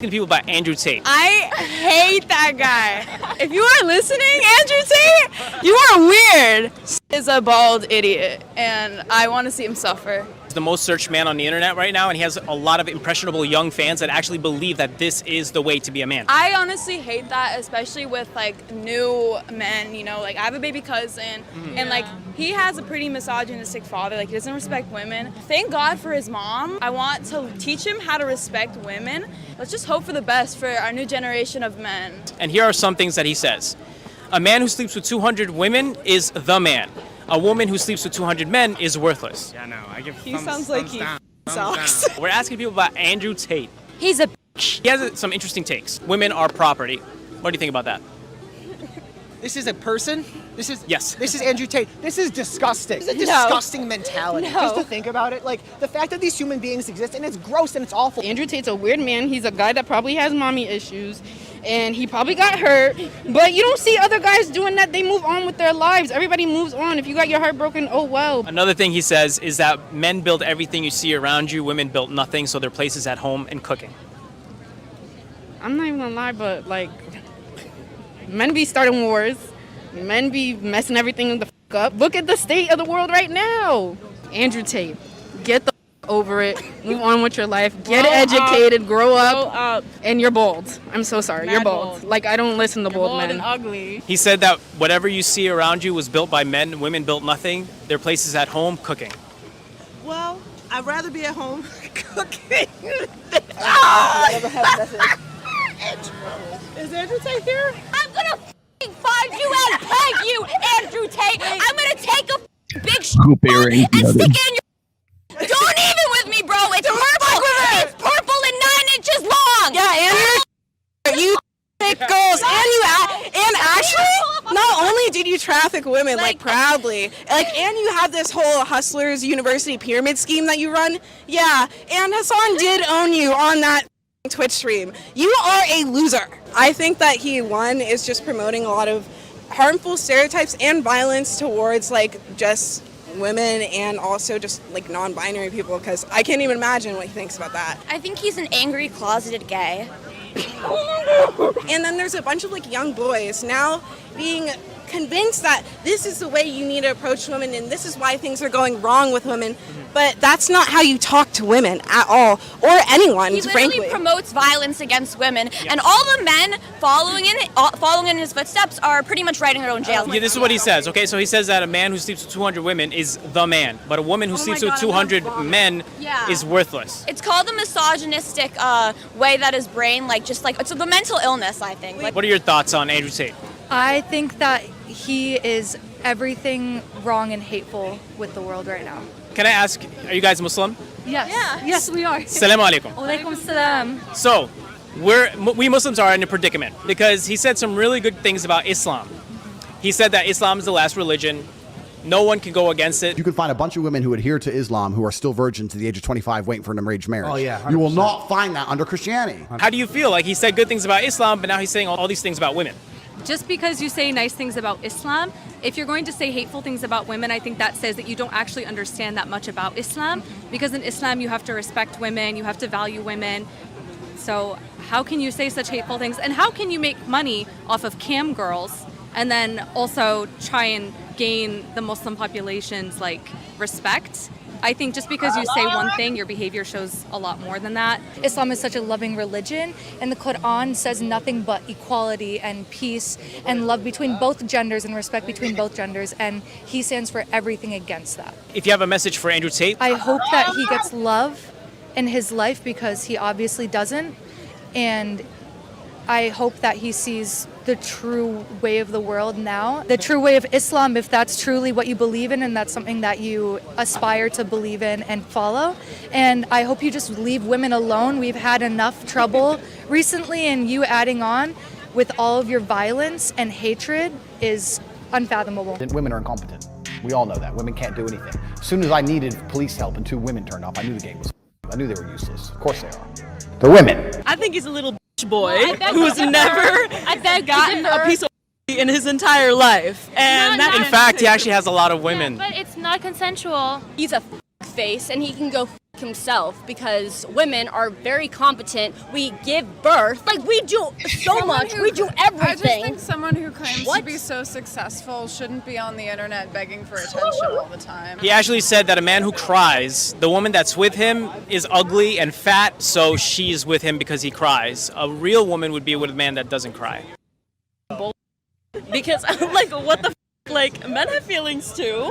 People about Andrew Tate. I hate that guy. If you are listening, Andrew Tate, you are weird. Is a bald idiot, and I want to see him suffer. He's the most searched man on the internet right now, and he has a lot of impressionable young fans that actually believe that this is the way to be a man. I honestly hate that, especially with like new men, you know, like I have a baby cousin and like he has a pretty misogynistic father, like he doesn't respect women. Thank God for his mom. I want to teach him how to respect women. Let's just hope for the best for our new generation of men. And here are some things that he says. A man who sleeps with 200 women is the man. A woman who sleeps with 200 men is worthless. Yeah, no, I give He sounds like he sucks. We're asking people about Andrew Tate. He's a bitch. He has some interesting takes. Women are property. What do you think about that? This is a person? Yes. This is Andrew Tate. This is disgusting. This is a disgusting mentality. No. Just to think about it, like the fact that these human beings exist, and it's gross and it's awful. Andrew Tate's a weird man. He's a guy that probably has mommy issues. And he probably got hurt. But you don't see other guys doing that. They move on with their lives. Everybody moves on. If you got your heart broken, oh well. Another thing he says is that men build everything you see around you. Women built nothing, so their place is at home and cooking. I'm not even gonna lie, but like, men be starting wars. Men be messing everything the f*** up. Look at the state of the world right now. Andrew Tate, get the f*** over it. Move on with your life. Get educated. Grow up. And you're bald. I'm so sorry. You're bald. Like, I don't listen to bald men. And ugly. He said that whatever you see around you was built by men. Women built nothing. Their place is at home cooking. Well, I'd rather be at home cooking. Is Andrew Tate here? I'm gonna find you and peg you, Andrew Tate. I'm gonna take a big Scoop earring. and stick it in your. Don't even with me, bro. It's purple. It's purple and 9 inches long. Yeah, and you thick girls, and actually, not only did you traffic women like proudly, and you have this whole Hustlers University pyramid scheme that you run. Yeah, and Hassan did own you on that Twitch stream. You are a loser. I think that he is just promoting a lot of harmful stereotypes and violence towards like just women and also just like non-binary people, because I can't even imagine what he thinks about that. I think he's an angry, closeted gay. And then there's a bunch of like young boys now being convinced that this is the way you need to approach women and this is why things are going wrong with women, but that's not how you talk to women at all, or anyone, He literally frankly. promotes violence against women, and all the men following in his footsteps are pretty much writing their own jail. Yeah, this is what he says. Okay, so he says that a man who sleeps with 200 women is the man, but a woman who sleeps with 200 men is worthless. It's called the misogynistic way that his brain, it's the mental illness, I think. What are your thoughts on Andrew Tate? I think that he is everything wrong and hateful with the world right now. Can I ask, are you guys Muslim? Yes. Yes, we are. Assalamu alaikum. Alaikum salam. So, we Muslims are in a predicament because he said some really good things about Islam. He said that Islam is the last religion. No one can go against it. You can find a bunch of women who adhere to Islam who are still virgins to the age of 25 waiting for an arranged marriage. Oh, yeah, 100%. You will not find that under Christianity. How do you feel? Like he said good things about Islam, but now he's saying all these things about women. Just because you say nice things about Islam, if you're going to say hateful things about women, I think that says that you don't actually understand that much about Islam. Because in Islam, you have to respect women, you have to value women. So how can you say such hateful things? And how can you make money off of cam girls and then also try and gain the Muslim population's respect? I think just because you say one thing, your behavior shows a lot more than that. Islam is such a loving religion, and the Quran says nothing but equality and peace and love between both genders and respect between both genders, and he stands for everything against that. If you have a message for Andrew Tate, I hope that he gets love in his life because he obviously doesn't, and I hope that he sees the true way of the world now, the true way of Islam, if that's truly what you believe in and that's something that you aspire to believe in and follow. And I hope you just leave women alone. We've had enough trouble recently, and you adding on with all of your violence and hatred is unfathomable. Women are incompetent. We all know that. Women can't do anything. As soon as I needed police help and 2 women turned up, I knew the game was I knew they were useless. Of course they are. They're women. I think he's a little boy who's never gotten a piece of in his entire life. And in fact, he actually has a lot of women. But it's not consensual. He's a face, and he can go himself, because women are very competent. We give birth. Like, we do so much. We do everything. I just think someone who claims What? to be so successful shouldn't be on the internet begging for attention all the time. He actually said that a man who cries, the woman that's with him is ugly and fat, so she's with him because he cries. A real woman would be with a man that doesn't cry. Because I'm like, what the like, men have feelings too.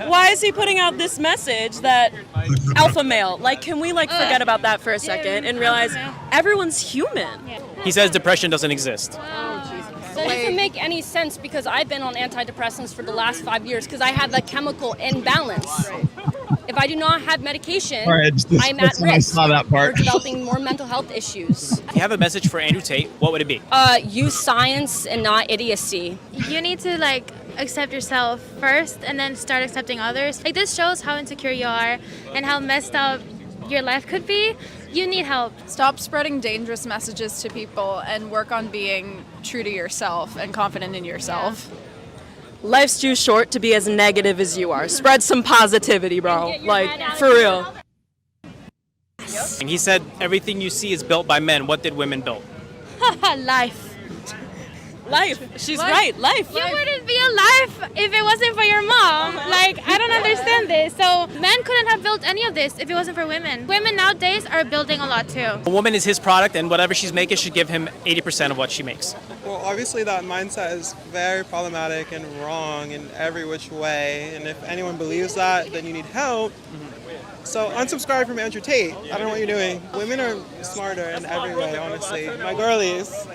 Why is he putting out this message that alpha male? Like, can we like forget about that for a second and realize everyone's human? He says depression doesn't exist. That doesn't make any sense, because I've been on antidepressants for the last 5 years because I have a chemical imbalance. If I do not have medication, I'm at risk for developing more mental health issues. If you have a message for Andrew Tate, what would it be? Use science and not idiocy. You need to like accept yourself first and then start accepting others. Like, this shows how insecure you are and how messed up your life could be. You need help. Stop spreading dangerous messages to people and work on being true to yourself and confident in yourself. Life's too short to be as negative as you are. Spread some positivity, bro. Like, for real. And he said everything you see is built by men. What did women build? Life. Life. She's right. Life. You wouldn't be alive if it wasn't for your mom. Like, I don't understand this. So men couldn't have built any of this if it wasn't for women. Women nowadays are building a lot too. A woman is his product, and whatever she's making should give him 80% of what she makes. Well, obviously that mindset is very problematic and wrong in every which way. And if anyone believes that, then you need help. So unsubscribe from Andrew Tate. I don't know what you're doing. Women are smarter in every way, honestly. My girlies.